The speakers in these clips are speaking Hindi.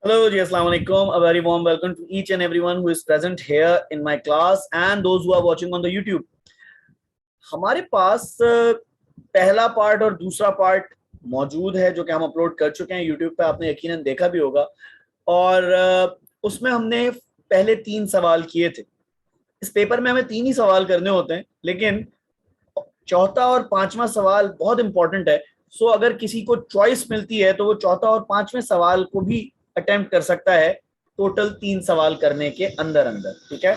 Hello, ji, Assalamu alaikum. A very warm welcome to each and everyone who is present here in my class and those who are watching on the YouTube. हमारे पास पहला पार्ट और दूसरा पार्ट मौजूद है जो कि हम अपलोड कर चुके हैं YouTube पे, आपने यकीनन देखा भी होगा। और उसमें हमने पहले 3 सवाल किए थे। इस पेपर में हमें 3 ही सवाल करने होते हैं, लेकिन चौथा और पांचवा सवाल बहुत इंपॉर्टेंट है। सो अगर किसी को चॉइस मिलती है तो वो चौथा और पांचवें सवाल को भी अटेम्प्ट कर सकता है, टोटल 3 सवाल करने के अंदर अंदर। ठीक है,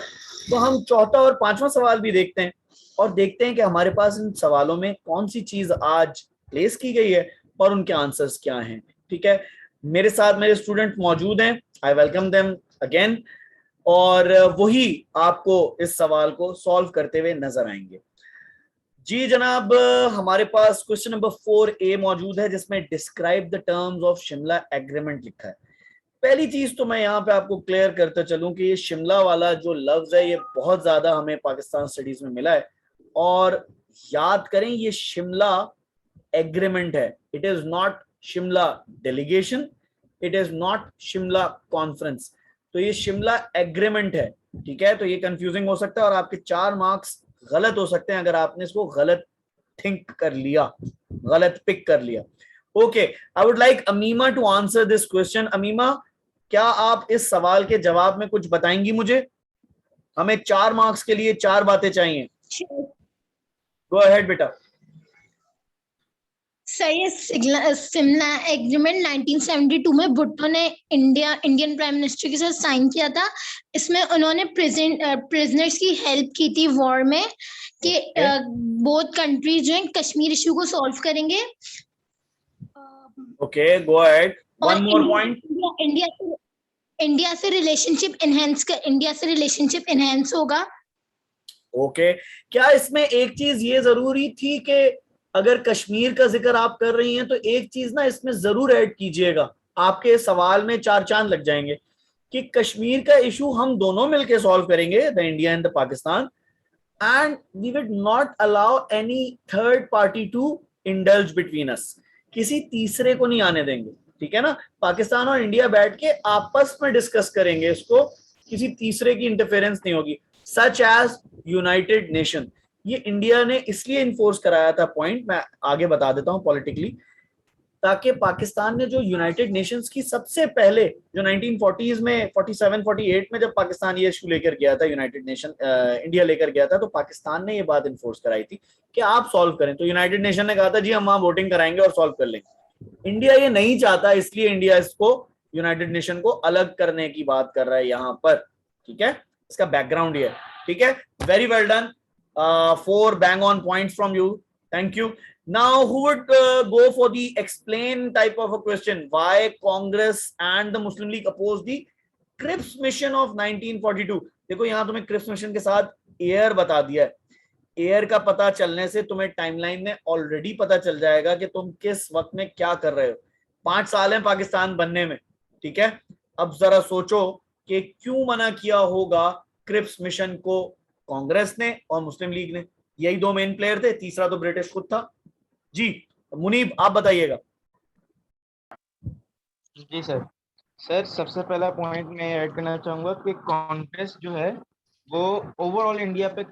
तो हम चौथा और पांचवा सवाल भी देखते हैं और देखते हैं कि हमारे पास इन सवालों में कौन सी चीज आज प्लेस की गई है और उनके आंसर्स क्या हैं। ठीक है, मेरे साथ मेरे स्टूडेंट मौजूद हैं, आई वेलकम देम अगेन, और वही आपको इस सवाल को सॉल्व करते हुए नजर आएंगे। जी जनाब, हमारे पास क्वेश्चन नंबर 4A मौजूद है जिसमें describe the terms of Shimla agreement लिखा है। पहली चीज तो मैं यहाँ पे आपको क्लियर करते चलूं कि ये शिमला वाला जो लफ्ज है ये बहुत ज्यादा हमें पाकिस्तान स्टडीज में मिला है, और याद करें ये शिमला एग्रीमेंट है। It is not Shimla delegation, it is not Shimla conference, तो ये शिमला एग्रीमेंट है। ठीक है, तो ये कंफ्यूजिंग हो सकता है और आपके 4 मार्क्स गलत हो सकते हैं अगर आपने इसको गलत थिंक कर लिया, गलत पिक कर लिया। Okay, I would like Amima to answer this question. Amima, क्या आप इस सवाल के जवाब में कुछ बताएंगी मुझे? हमें 4 मार्क्स के लिए 4 बातें चाहिए। गो अहेड बेटा। सर, ये शिमला एग्रीमेंट 1972 में भुट्टो ने इंडियन प्राइम मिनिस्टर के साथ साइन किया था। इसमें उन्होंने प्रिजनर्स की हेल्प की थी वॉर में कि बोथ कंट्रीज जो है कश्मीर इशू को सॉल्व करेंगे। Okay, go ahead, one more point. India से रिलेशनशिप एनहेंस होगा। ओके, क्या इसमें एक चीज ये जरूरी थी कि अगर कश्मीर का जिक्र आप कर रही हैं तो एक चीज ना इसमें जरूर ऐड कीजिएगा, आपके सवाल में 4 चांद लग जाएंगे, कि कश्मीर का इशू हम दोनों मिलकर सॉल्व करेंगे, the India and the Pakistan, and we will not allow any third party to indulge between us. किसी तीसरे को नहीं आने देंगे। ठीक है ना, पाकिस्तान और इंडिया बैठ के आपस में डिस्कस करेंगे इसको, किसी तीसरे की इंटरफेरेंस नहीं होगी, सच एज यूनाइटेड नेशन। ये इंडिया ने इसलिए इन्फोर्स कराया था, पॉइंट मैं आगे बता देता हूं पॉलिटिकली, ताकि पाकिस्तान ने जो यूनाइटेड नेशंस की सबसे पहले जो 1940s में 47 48 में जब पाकिस्तान ये इशू लेकर गया था, यूनाइटेड नेशन इंडिया लेकर गया था, तो पाकिस्तान ने ये बात इन्फोर्स कराई थी कि आप सॉल्व करें। तो यूनाइटेड नेशन ने कहा था जी हम वहां वोटिंग कराएंगे और सॉल्व कर लेंगे। इंडिया ये नहीं चाहता, इसलिए इंडिया इसको यूनाइटेड नेशन को अलग करने की बात कर रहा है यहां पर। ठीक है, इसका बैकग्राउंड ये है। ठीक है, very well done, 4 bang on points from you, thank you. Now who would go for the explain type of a question? Why Congress and the Muslim League opposed the Cripps mission of 1942? देखो यहाँ तुम्हें क्रिप्स मिशन के साथ एयर बता दिया है। एयर का पता चलने से तुम्हें टाइमलाइन में ऑलरेडी पता चल जाएगा कि तुम किस वक्त में क्या कर रहे हो। 5 साल है पाकिस्तान बनने में। ठीक है, अब जरा सोचो कि क्यों मना किया होगा क्रिप्स मिशन को कांग्रेस ने और मुस्लिम लीग ने। यही 2 मेन प्लेयर थे, तीसरा तो ब्रिटिश खुद था। जी मुनीब, आप बताइएगा। जी सर, सबसे पहला पॉइंट मैं ऐड करना चाहूंगा कि कांग्रेस जो है वो ओवरऑल इंडिया पे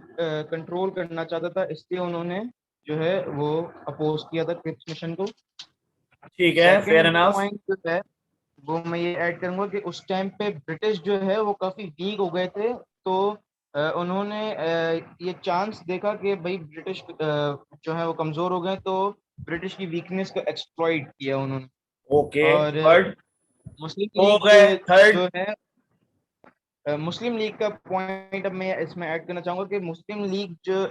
कंट्रोल करना चाहता था, इसलिए उन्होंने जो है वो अपोज किया था क्रिप्स मिशन को। ठीक है, फेयर एनफ। पॉइंट जो है वो मैं ये ऐड करूंगा कि उस टाइम पे ब्रिटिश जो है वो काफी वीक हो गए थे, तो उन्होंने ये चांस देखा कि भाई ब्रिटिश जो है वो कमजोर हो गए, तो ब्रिटिश की वीकनेस को एक्सप्लॉइट किया उन्होंने। ओके, और थर्ड मुस्लिम हो लीग गए, थर्ड जो है मुस्लिम लीग का पॉइंट अब मैं इसमें ऐड करना चाहूंगा कि मुस्लिम लीग जो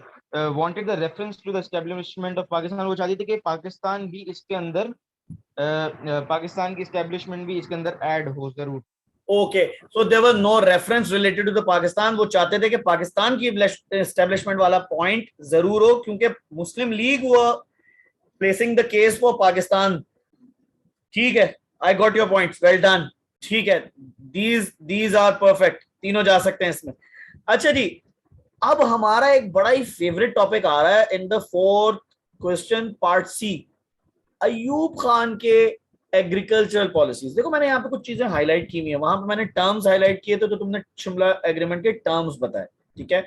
wanted the reference to the establishment of Pakistan, वो चाहती थी कि पाकिस्तान भी इसके अंदर पाकिस्तान की एस्टेब्लिशमेंट भी इसके अंदर ऐड हो जरूर। Okay, so there was no reference related to the Pakistan. वो चाहते थे कि पाकिस्तान की एस्टेब्लिशमेंट वाला पॉइंट जरूर हो, क्योंकि मुस्लिम लीग वो placing the case for Pakistan. ठीक है, I got your points, well done. ठीक है, दीज आर परफेक्ट, तीनों जा सकते हैं इसमें। अच्छा जी, अब हमारा एक बड़ा ही फेवरेट टॉपिक आ रहा है in the 4th question part C. Ayub Khan के एग्रीकल्चरल पॉलिसीज। देखो मैंने यहाँ पे कुछ चीजें हाईलाइट की हुई है, वहां पे मैंने टर्म्स हाईलाइट किए थे तो तुमने शिमला एग्रीमेंट के टर्म्स बताए, ठीक है।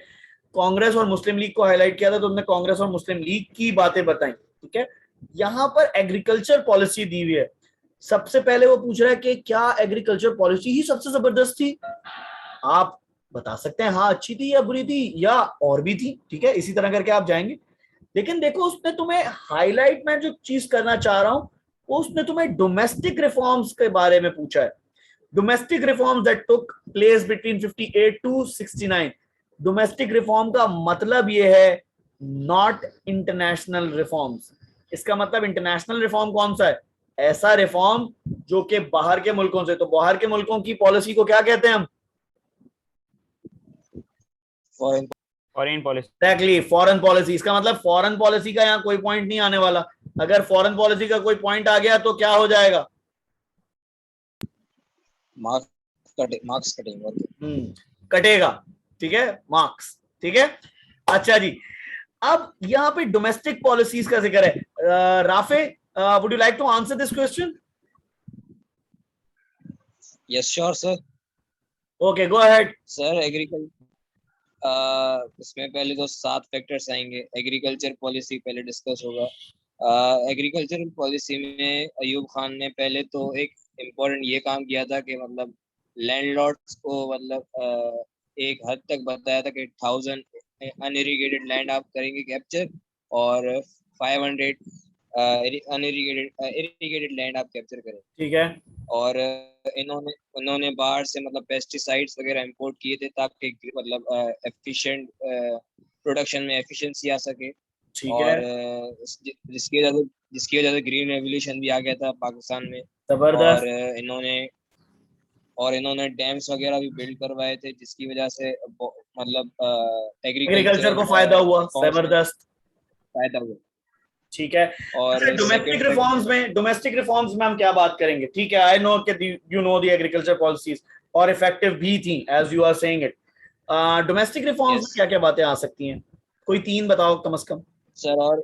कांग्रेस और मुस्लिम लीग को हाईलाइट किया था, तुमने कांग्रेस और मुस्लिम लीग की बातें बताई, ठीक है। यहाँ पर एग्रीकल्चर पॉलिसी दी हुई है। सबसे पहले वो पूछ रहा है कि क्या एग्रीकल्चर पॉलिसी ही सबसे जबरदस्त थी? आप बता सकते हैं हाँ अच्छी थी या बुरी थी या और भी थी, ठीक है, इसी तरह करके आप जाएंगे। लेकिन देखो उसने तुम्हें हाईलाइट, मैं जो चीज करना चाह रहा हूं वो उसने तुम्हें डोमेस्टिक रिफॉर्म्स के बारे में पूछा है। Domestic reforms that took place between 58 to 69। Domestic reform का मतलब ये है नॉट इंटरनेशनल रिफॉर्म्स। इसका मतलब इंटरनेशनल रिफॉर्म कौन सा है? ऐसा रिफॉर्म जो कि बाहर के मुल्कों से, तो बाहर के मुल्कों की पॉलिसी को क्या कहते हैं हम? Foreign policy. Exactly, foreign policy. इसका मतलब फॉरेन पॉलिसी का यहाँ कोई पॉइंट नहीं आने वाला। अगर फॉरेन पॉलिसी का कोई पॉइंट आ गया तो क्या हो जाएगा? मार्क्स कटेंगे। कटेगा, ठीक है, मार्क्स, ठीक है। अच्छा जी, अब यहाँ पे डोमेस्टिक पॉलिसीज का जिक्र है। Rafe, would you like to answer this question? Yes sure sir. Okay, go ahead sir इसमें पहले तो 7 फैक्टर्स आएंगे। एग्रीकल्चर पॉलिसी पहले डिस्कस होगा। एग्रीकल्चरल पॉलिसी में अयूब खान ने पहले तो एक इम्पोर्टेंट ये काम किया था कि मतलब लैंडलॉर्ड्स को मतलब एक हद तक बताया था कि 1000 अनइरिगेटेड लैंड आप करेंगे कैप्चर और 500 इरिगेटेड लैंड आप कैप्चर करें, ठीक है। और इन्होंने बाहर से मतलब पेस्टिसाइड्स वगैरह इंपोर्ट किए थे ताकि मतलब एफिशिएंट प्रोडक्शन में एफिशिएंसी आ सके। ठीक और है, जिसकी वजह से ग्रीन रेवोल्यूशन भी आ गया था पाकिस्तान में। जबरदस्त। और इन्होंने डैम्स वगैरह भी बिल्ड करवाए थे जिसकी वजह से मतलब एग्रीकल्चर को फायदा हुआ, जबरदस्त, फायदा हुआ। ठीक है। और अच्छा, डोमेस्टिक रिफॉर्म्स में हम क्या बात करेंगे? ठीक है, आई नो कि you know the agriculture policies और इफेक्टिव भी थी as you are saying it. Domestic reforms में क्या क्या बातें आ सकती हैं? कोई 3 बताओ कम से कम। सर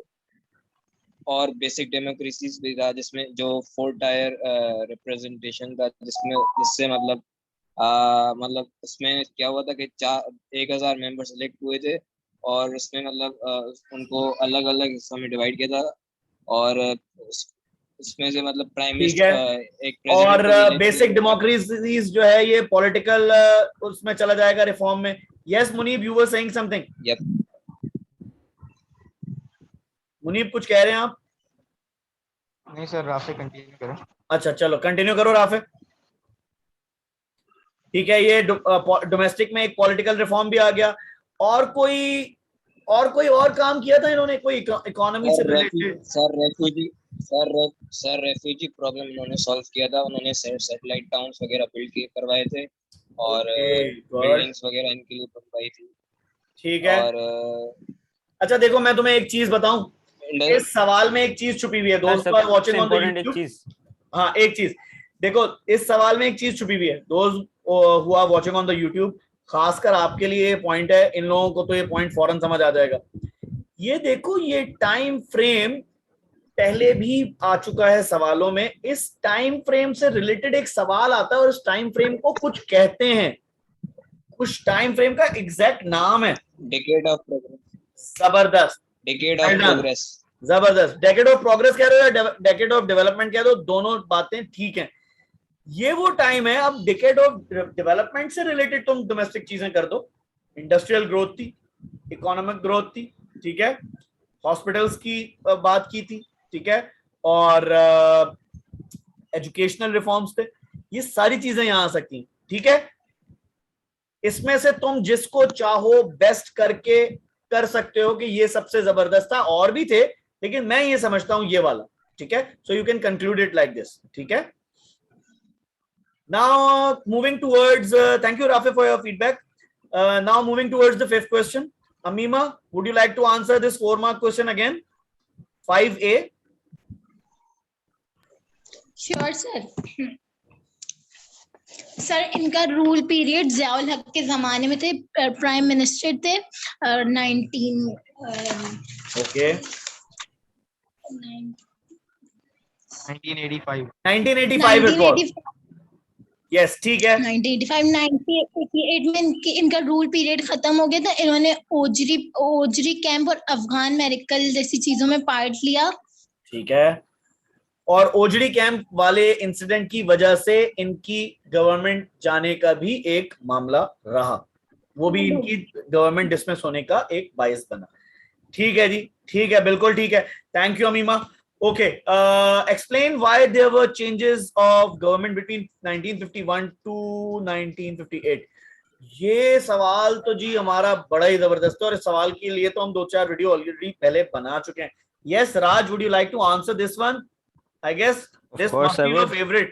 और बेसिक डेमोक्रेसीज भी था जिसमें जो 4 टायर रिप्रेजेंटेशन था जिससे मतलब उसमें क्या हुआ था कि 1000 मेंबर सेलेक्ट हुए थे और उसमें मतलब उनको अलग अलग हिस्सों में डिवाइड किया था और उसमें से मतलब प्राइम मिनिस्टर एक और बेसिक डेमोक्रेसीज जो है ये पॉलिटिकल उसमें चला जाएगा रिफॉर्म में। Yes Munib, you were saying something. Yup. Munib कुछ कह रहे हैं आप? नहीं सर, राफे कंटिन्यू करें। अच्छा चलो कंटिन्यू करो राफे। ठीक है, ये डोमेस्टिक में एक पॉलिटिकल रिफॉर्म भी आ गया। और कोई और काम किया था इन्होंने, कोई इकोनॉमी से रिलेटेड? सर रेफ्यूजी प्रॉब्लम इन्होंने सॉल्व किया था। उन्होंने सैटेलाइट टाउन्स वगैरह बिल्ड करवाए थे और बिल्डिंग्स वगैरह इनके लिए बनवाई थी। ठीक है। और अच्छा देखो, मैं तुम्हें एक चीज बताऊं, इस सवाल में एक चीज छुपी हुई है दोस्तों वाचिंग ऑन द यूट्यूब। हाँ, एक चीज देखो, इस सवाल में एक चीज छुपी हुई है दोस्त हुआ वाचिंग ऑन द यूट्यूब, खासकर आपके लिए ये पॉइंट है। इन लोगों को तो ये पॉइंट फौरन समझ आ जाएगा। ये देखो, ये टाइम फ्रेम पहले भी आ चुका है सवालों में। इस टाइम फ्रेम से रिलेटेड एक सवाल आता है और इस टाइम फ्रेम को कुछ कहते हैं। उस टाइम फ्रेम का एग्जैक्ट नाम है डिकेड ऑफ प्रोग्रेस। जबरदस्त, डिकेड ऑफ प्रोग्रेस, जबरदस्त। डेकेड ऑफ प्रोग्रेस कह रहे हो या डेकेड ऑफ डेवलपमेंट कह रहे हो? दोनों बातें ठीक हैं। ये वो टाइम है, अब डिकेड ऑफ डेवलपमेंट से रिलेटेड तुम डोमेस्टिक चीजें कर दो। इंडस्ट्रियल ग्रोथ थी, इकोनॉमिक ग्रोथ थी, ठीक है, हॉस्पिटल्स की बात की थी, ठीक है, और एजुकेशनल रिफॉर्म्स थे। ये सारी चीजें यहां आ सकती हैं, ठीक है। इसमें से तुम जिसको चाहो बेस्ट करके कर सकते हो कि ये सबसे जबरदस्त था। और भी थे लेकिन मैं ये समझता हूं ये वाला, ठीक है। सो you can conclude it like this, ठीक है। Now moving towards, thank you Rafi for your feedback. Now moving towards the 5th question. Amima, would you like to answer this 4-mark question again? 5A. Sure sir. Sir इनका रूल पीरियड ज़ियाउल हक के जमाने में थे, प्राइम मिनिस्टर थे 19 Okay. 1985 1985 it was. 1985 Yes, ठीक है. 1985 1988 में इनका रूल पीरियड खत्म हो गया था. इन्होंने ओजरी कैंप और अफगान मेडिकल जैसी चीजों में पार्ट लिया. ठीक है. और ओजड़ी कैंप वाले इंसिडेंट की वजह से इनकी गवर्नमेंट जाने का भी एक मामला रहा. वो भी इनकी गवर्नमेंट डिसमिस होने का एक बायस बना. ठीक है जी, ठीक है, बिल्कुल ठीक है. Thank you Amima. Okay, explain why there were changes of government between 1951 to 1958. ये सवाल तो जी हमारा बड़ा ही जबरदस्त है और इस सवाल के लिए तो हम 2-4 वीडियो ऑलरेडी पहले बना चुके हैं. Yes Raj, would you like to answer this one? I guess this course, must be your I would. favorite.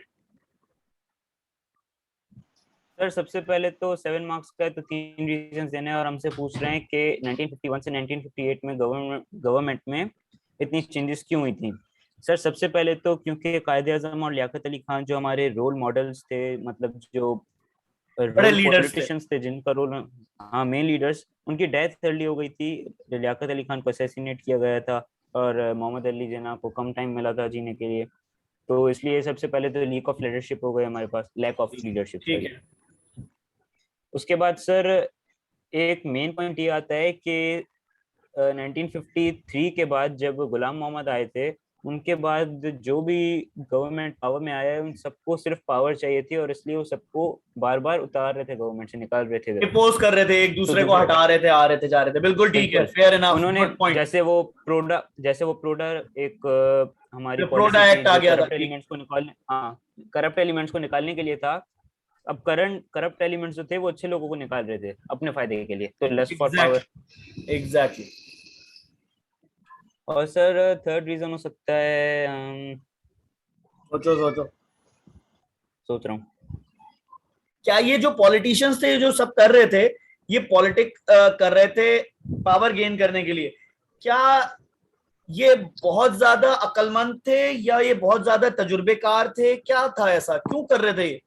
Sir सबसे पहले तो 7 मार्क्स का है तो 3 रीजंस देने हैं और हमसे पूछ रहे हैं कि 1951 से 1958 में गवर्नमेंट में इतनी चेंजेस क्यों हुई थी. सर सबसे पहले तो क्योंकि कायदे आजम और लियाकत अली खान जो हमारे रोल मॉडल्स थे, मतलब जो बड़े लीडर्स पॉलिटिशियंस थे जिनका रोल, हाँ मेन लीडर्स, उनकी डेथ अर्ली हो गई थी. लियाकत अली खान को असैसिनेट किया गया था और मोहम्मद अली जिन्ना को कम टाइम मिला था जीने के लिए. तो इसलिए सबसे पहले तो लैक ऑफ लीडरशिप हो गई हमारे पास, लैक ऑफ लीडरशिप. ठीक है. उसके बाद सर एक मेन पॉइंट ये आता है कि 1953 के बाद जब गुलाम मोहम्मद आए थे, उनके बाद जो भी गवर्नमेंट पावर में आया है उन सबको सिर्फ पावर चाहिए थी और इसलिए वो सबको बार बार उतार रहे थे, गवर्नमेंट से निकाल रहे थे, डिपोज कर रहे थे, एक दूसरे को हटा रहे थे, आ रहे थे, जा रहे थे. बिल्कुल ठीक है, फेयर इनफ. उन्होंने पॉइंट. जैसे वो प्रोडा एक हमारी प्रोडा एक्ट आ गया था, एलिमेंट्स को निकालने, हाँ करप्ट एलिमेंट्स को निकालने के लिए था. अब करप्ट एलिमेंट्स जो थे वो अच्छे लोगों को निकाल रहे थे अपने फायदे के लिए, तो लस्ट फॉर पावर. एग्जैक्टली. और सर थर्ड रीजन हो सकता है, सोचो. सोच रहा हूँ, क्या ये जो पॉलिटिशियंस थे जो सब कर रहे थे, ये पॉलिटिक्स कर रहे थे पावर गेन करने के लिए, क्या ये बहुत ज्यादा अक्लमंद थे या ये बहुत ज्यादा तजुर्बेकार थे? क्या था, ऐसा क्यों कर रहे थे ये?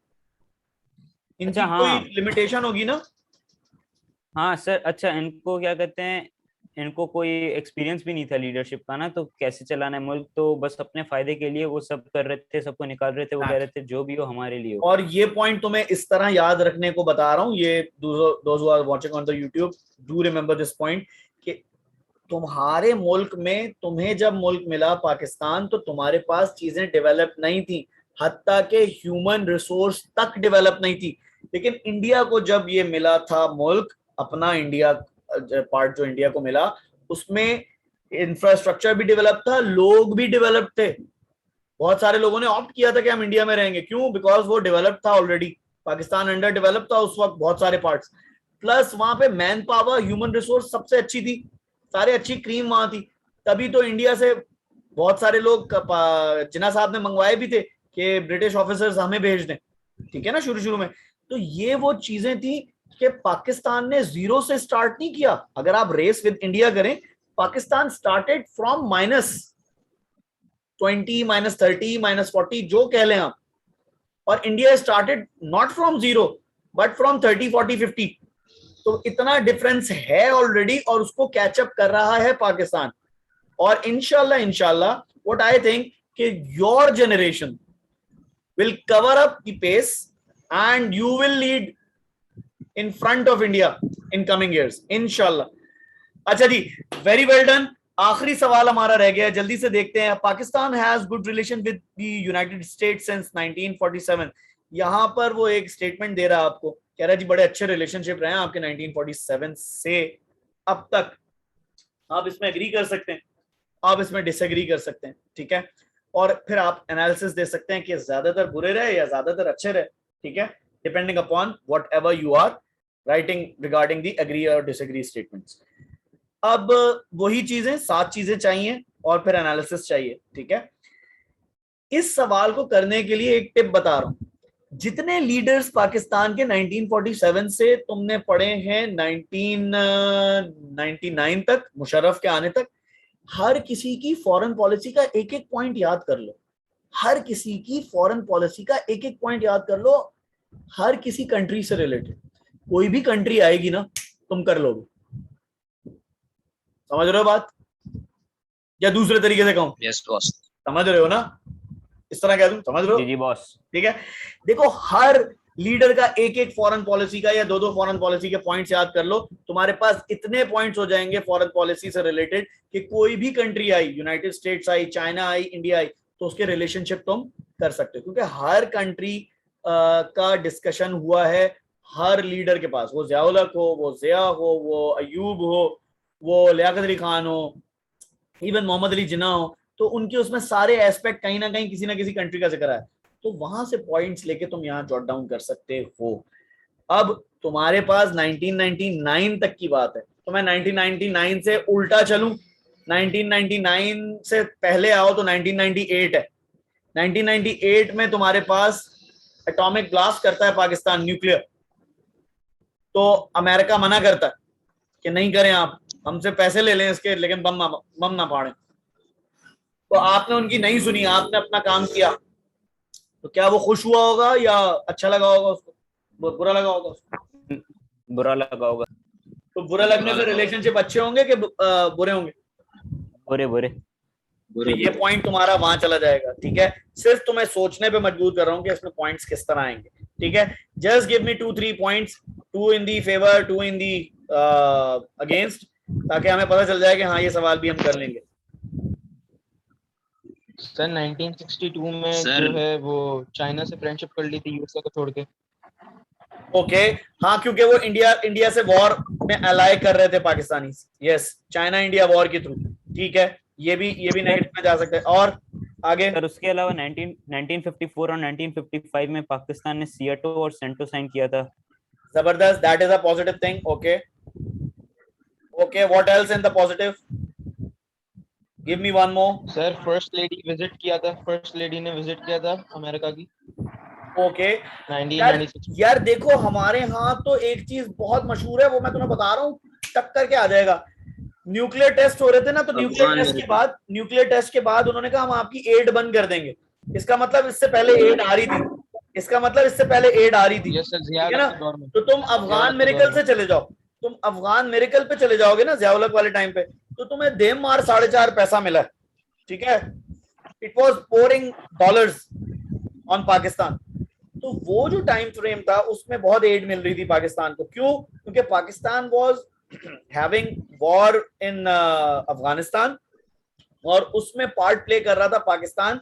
इनकी अच्छा, हाँ. कोई लिमिटेशन होगी ना? हाँ सर, अच्छा इनको क्या कहते हैं, इनको कोई एक्सपीरियंस भी नहीं था लीडरशिप का ना, तो कैसे चलाना है मुल्क, तो बस अपने फायदे के लिए वो सब कर रहे थे, सबको निकाल रहे थे. वो कह रहे थे जो भी हो हमारे लिए हो. और ये पॉइंट तो मैं इस तरह याद रखने को बता रहा हूँ, ये those who are watching on the YouTube do remember this point, कि तुम्हारे मुल्क में, तुम्हें जब मुल्क मिला पाकिस्तान, तो तुम्हारे पास चीजें डेवलप नहीं थी, हत्ता के ह्यूमन रिसोर्स तक डेवलप नहीं थी. लेकिन इंडिया को जब ये मिला था मुल्क, अपना इंडिया पार्ट जो इंडिया को मिला, उसमें इंफ्रास्ट्रक्चर भी डेवलप था, लोग भी डेवलप थे. बहुत सारे लोगों ने ऑप्ट किया था कि हम इंडिया में रहेंगे. क्यों? बिकॉज वो डेवलप था ऑलरेडी. पाकिस्तान अंडर डेवलप था उस वक्त बहुत सारे पार्ट्स. प्लस वहां पे मैन पावर, ह्यूमन रिसोर्स सबसे अच्छी थी, सारे अच्छी क्रीम वहां थी. तभी तो इंडिया से बहुत सारे लोग जिन्ना साहब ने मंगवाए भी थे कि ब्रिटिश ऑफिसर्स हमें भेज दें. ठीक है ना, शुरू में. तो ये वो चीजें थी कि पाकिस्तान ने जीरो से स्टार्ट नहीं किया. अगर आप रेस विद इंडिया करें, पाकिस्तान स्टार्टेड फ्रॉम -20, -30, -40 जो कह लें आप, और India started not from zero but from 30, 40, 50. तो इतना डिफरेंस है ऑलरेडी और उसको कैचअप कर रहा है पाकिस्तान. और इंशाल्लाह व्हाट आई थिंक कि your generation will cover up the pace and you will lead in front of India in coming years, inshallah. अच्छा जी, very well done. आखिरी सवाल हमारा रह गया है, जल्दी से देखते हैं. Pakistan has good relation with the United States since 1947. यहाँ पर वो एक स्टेटमेंट दे रहा है आपको, कह रहा है जी बड़े अच्छे रिलेशनशिप रहे हैं आपके 1947 से अब तक. आप इसमें एग्री कर सकते हैं, आप इसमें डिसएग्री कर सकते हैं. ठीक है, और फिर आप एनालिसिस दे सकते हैं कि ज्यादातर बुरे रहे या ज्यादातर अच्छे रहे. ठीक है, depending upon whatever you are writing regarding the agree और डिसएग्री स्टेटमेंट्स. अब वही चीजें, 7 चीजें चाहिए और फिर एनालिसिस चाहिए. ठीक है, इस सवाल को करने के लिए एक टिप बता रहा हूं. जितने लीडर्स पाकिस्तान के 1947 से तुमने पढ़े हैं 1999 तक, मुशर्रफ के आने तक, हर किसी की फॉरेन पॉलिसी का एक एक पॉइंट याद कर लो. हर किसी की फॉरेन पॉलिसी का एक एक पॉइंट याद कर लो, हर किसी कंट्री से रिलेटेड. कोई भी कंट्री आएगी ना, तुम कर लोगे. समझ रहे हो बात, या दूसरे तरीके से कहूं? Yes boss. समझ रहे हो ना? इस तरह कह दूं, समझ लो। जी जी बॉस। ठीक है, देखो हर लीडर का एक एक फॉरेन पॉलिसी का या दो दो फॉरेन पॉलिसी के पॉइंट्स याद कर लो, तुम्हारे पास इतने पॉइंट्स हो जाएंगे फॉरेन पॉलिसी से रिलेटेड कि कोई भी country I, United states I, China I, India I, तो उसके रिलेशनशिप तुम कर सकते हो, क्योंकि हर कंट्री का डिस्कशन हुआ है हर लीडर के पास, वो ज़िया-उल हक हो, वो ज़िया हो, वो अयूब हो, वो लियाकत अली खान हो, इवन मोहम्मद अली जिन्ना हो, तो उनके उसमें सारे एस्पेक्ट कहीं ना कहीं किसी ना किसी कंट्री का जिक्र है, तो वहां से पॉइंट्स लेके तुम यहाँ जॉट डाउन कर सकते हो। अब तुम्हारे पास 1999 तक की बात है, तो मैं 1999 से उल्टा चलूं, 1999 से पहले आओ तो 1998 है। 1998 में तुम्हारे पास एटॉमिक ब्लास्ट करता है पाकिस्तान, न्यूक्लियर, तो अमेरिका मना करता है कि नहीं करें, आप हमसे पैसे ले लें इसके, लेकिन बम ना फाड़ें। तो आपने उनकी नहीं सुनी, आपने अपना काम किया, तो क्या वो खुश हुआ होगा या अच्छा लगा होगा उसको, बुरा लगा होगा उसको? बुरा लगा होगा। तो बुरा लगने से रिलेशनशिप अच्छे होंगे कि बुरे होंगे? बुरे बुरे। तो ये पॉइंट तुम्हारा वहां चला जाएगा। ठीक है, सिर्फ तुम्हें सोचने पे मजबूर कर रहा हूँ कि इसमें पॉइंट्स किस तरह आएंगे। ठीक है, जस्ट गिव मी 2-3 पॉइंट्स, 2 इन दी फेवर, 2 इन दी अगेंस्ट, ताकि हमें पता चल जाए कि हाँ ये सवाल भी हम कर लेंगे। सर 1962 में सर, जो है वो चाइना से फ्रेंडशिप कर ली थी यूएसए को छोड़ के। ओके, हाँ, क्योंकि वो इंडिया से वॉर में अलाय कर रहे थे Pakistani. Yes, China India war के थ्रू। ठीक है, ये भी नेगेटिव में जा सकते हैं। और आगे सर उसके अलावा 1954 और 1955 में पाकिस्तान ने सियाटो और सेंटो साइन किया था। जबरदस्त, that is a positive thing. Okay okay, what else in the positive? Give me one more. Sir first lady visit किया था, फर्स्ट लेडी ने विजिट किया था अमेरिका की ओके 1996। यार देखो, हमारे यहाँ तो एक चीज बहुत मशहूर है, वो मैं तुम्हें बता रहा हूँ, टक्कर के आ जाएगा। न्यूक्लियर टेस्ट हो रहे थे ना, तो न्यूक्लियर टेस्ट के बाद उन्होंने कहा हम आपकी एड बंद कर देंगे। इसका मतलब इससे पहले एड आ रही थी, इसका मतलब इससे पहले एड आ रही थी। यस सर, ज़िया ठीक है ना? के दौर में। तो तुम अफगान मेरिकल से चले जाओ, तुम अफगान मेरिकल पे चले जाओगे ना, ज़िया-उल हक वाले टाइम पे, तो तुम्हें देम मार 4.5 पैसा मिला। ठीक है, it was pouring dollars on Pakistan. तो वो जो टाइम फ्रेम था उसमें बहुत एड मिल रही थी पाकिस्तान को। क्यों? क्योंकि Pakistan was having war in Afghanistan, और उसमें पार्ट प्ले कर रहा था पाकिस्तान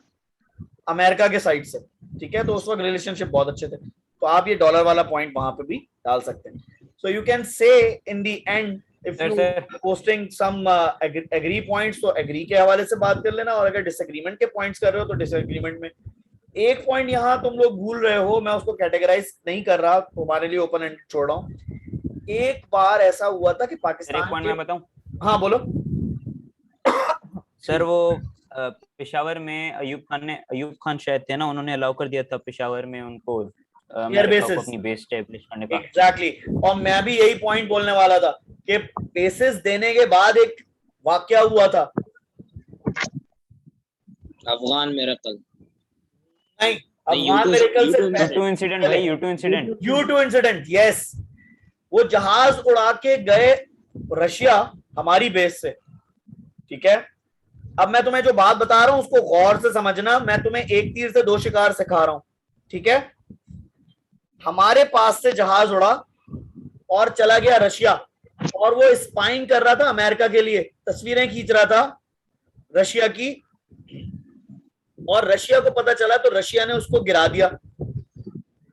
अमेरिका के साइड से। ठीक है, तो उस वक्त रिलेशनशिप बहुत अच्छे थे। तो आप ये डॉलर वाला पॉइंट वहां पे भी डाल सकते हैं। सो you can say in the end if you posting some agree points, तो एग्री के हवाले से बात कर लेना, और अगर डिसएग्रीमेंट के पॉइंट्स कर रहे हो तो डिसएग्रीमेंट में। एक पॉइंट यहाँ तुम लोग भूल रहे हो, मैं उसको कैटेगराइज नहीं कर रहा, तुम्हारे लिए ओपन एंड छोड़ रहा हूँ। एक बार ऐसा हुआ था कि पाकिस्तान, एक पॉइंट मैं बताऊं? हाँ बोलो। सर वो पेशावर में अयूब खान शायद थे ना, उन्होंने अलाउ कर दिया था पेशावर में उनको अपनी बेस एस्टैब्लिश करने का। एग्जैक्टली, और मैं भी यही पॉइंट बोलने वाला था कि बेसिस देने के बाद एक वाकया हुआ था, अफगान मिरेकल नहीं, अफगान मिरेकल से U2 इंसिडेंट भाई, U2 इंसिडेंट। यस, वो जहाज उड़ा के गए रशिया हमारी बेस से। ठीक है, अब मैं तुम्हें जो बात बता रहा हूं उसको गौर से समझना, मैं तुम्हें एक तीर से दो शिकार सिखा रहा हूं। ठीक है, हमारे पास से जहाज उड़ा और चला गया रशिया, और वो स्पाइंग कर रहा था अमेरिका के लिए, तस्वीरें खींच रहा था रशिया की, और रशिया को पता चला तो रशिया ने उसको गिरा दिया।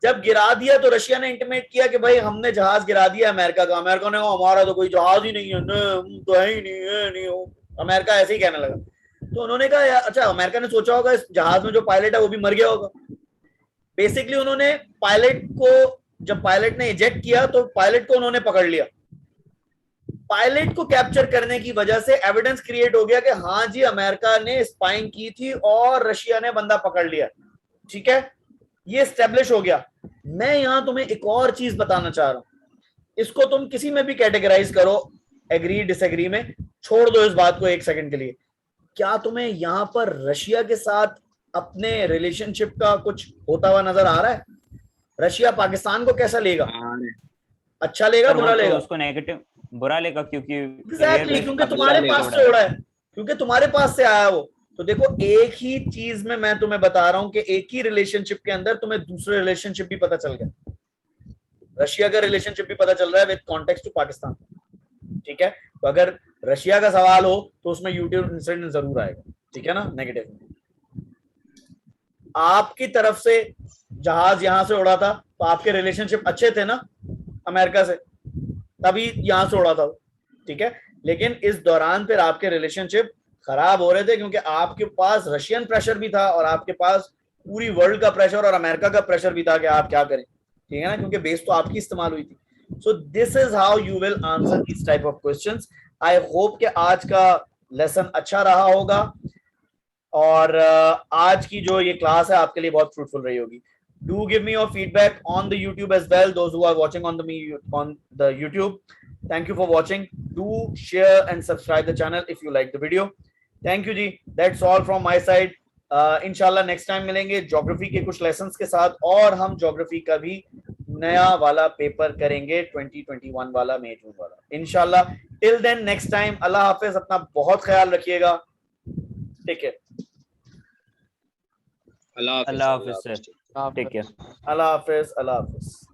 जब गिरा दिया तो रशिया ने इंटीमेट किया कि भाई हमने जहाज गिरा दिया अमेरिका का। अमेरिका ने कहा हमारा तो कोई जहाज ही नहीं है, तो है ही नहीं हो। अमेरिका ऐसे ही कहने लगा। तो उन्होंने कहा अच्छा, अमेरिका ने सोचा होगा इस जहाज में जो पायलट है वो भी मर गया होगा। बेसिकली उन्होंने पायलट को, जब पायलट ने इजेक्ट किया तो पायलट को उन्होंने पकड़ लिया। पायलट को कैप्चर करने की वजह से एविडेंस क्रिएट हो गया कि हाँ जी अमेरिका ने स्पाइंग की थी और रशिया ने बंदा पकड़ लिया। ठीक है, ये एस्टेब्लिश हो गया। मैं यहां तुम्हें एक और चीज बताना चाह रहा हूं, इसको तुम किसी में भी कैटेगराइज करो, एग्री डिसएग्री में, छोड़ दो इस बात को एक सेकंड के लिए। क्या तुम्हें यहां पर रशिया के साथ अपने रिलेशनशिप का कुछ होता हुआ नजर आ रहा है? रशिया पाकिस्तान को कैसा लेगा? अच्छा लेगा, बुरा लेगा? उसको नेगेटिव, बुरा लेगा, क्योंकि एग्जैक्टली, क्योंकि तुम्हारे पास से उड़ा है, क्योंकि तुम्हारे पास से आया वो। तो देखो एक ही चीज में मैं तुम्हें बता रहा हूं कि एक ही रिलेशनशिप के अंदर तुम्हें दूसरे रिलेशनशिप भी पता चल गया। रशिया का रिलेशनशिप भी पता चल रहा है विद कॉन्टेक्स्ट टू पाकिस्तान। ठीक है, तो अगर रशिया का सवाल हो तो उसमें यूट्यूब इंसिडेंट जरूर आएगा। ठीक है ना, नेगेटिव। आपकी तरफ से जहाज यहां से उड़ा था तो आपके रिलेशनशिप अच्छे थे ना अमेरिका से, तभी यहां से उड़ा था। ठीक है, लेकिन इस दौरान फिर आपके रिलेशनशिप खराब हो रहे थे क्योंकि आपके पास रशियन प्रेशर भी था और आपके पास पूरी वर्ल्ड का प्रेशर और अमेरिका का प्रेशर भी था कि आप क्या करें। ठीक है ना, क्योंकि बेस तो आपकी इस्तेमाल हुई थी। So this is how you will answer this type of questions. I hope कि आज का लेसन अच्छा रहा होगा और आज की जो ये क्लास है आपके लिए बहुत फ्रूटफुल रही होगी। Do give me your feedback on the YouTube as well, those who are watching on the YouTube. Thank you for watching. Do share and subscribe the channel if you like the video. Thank you जी, that's all from my side. इंशाल्लाह नेक्स्ट टाइम मिलेंगे ज्योग्राफी के कुछ लेसन्स के साथ और हम ज्योग्राफी का भी नया वाला पेपर करेंगे 2021 वाला, मई जून वाला इंशाल्लाह। टिल देन नेक्स्ट टाइम, अल्लाह हाफिज, अपना बहुत ख्याल रखिएगा। Take care. अल्लाह हाफिज अल्लाह हाफिज सर, टेक केयर। अल्लाह हाफिज।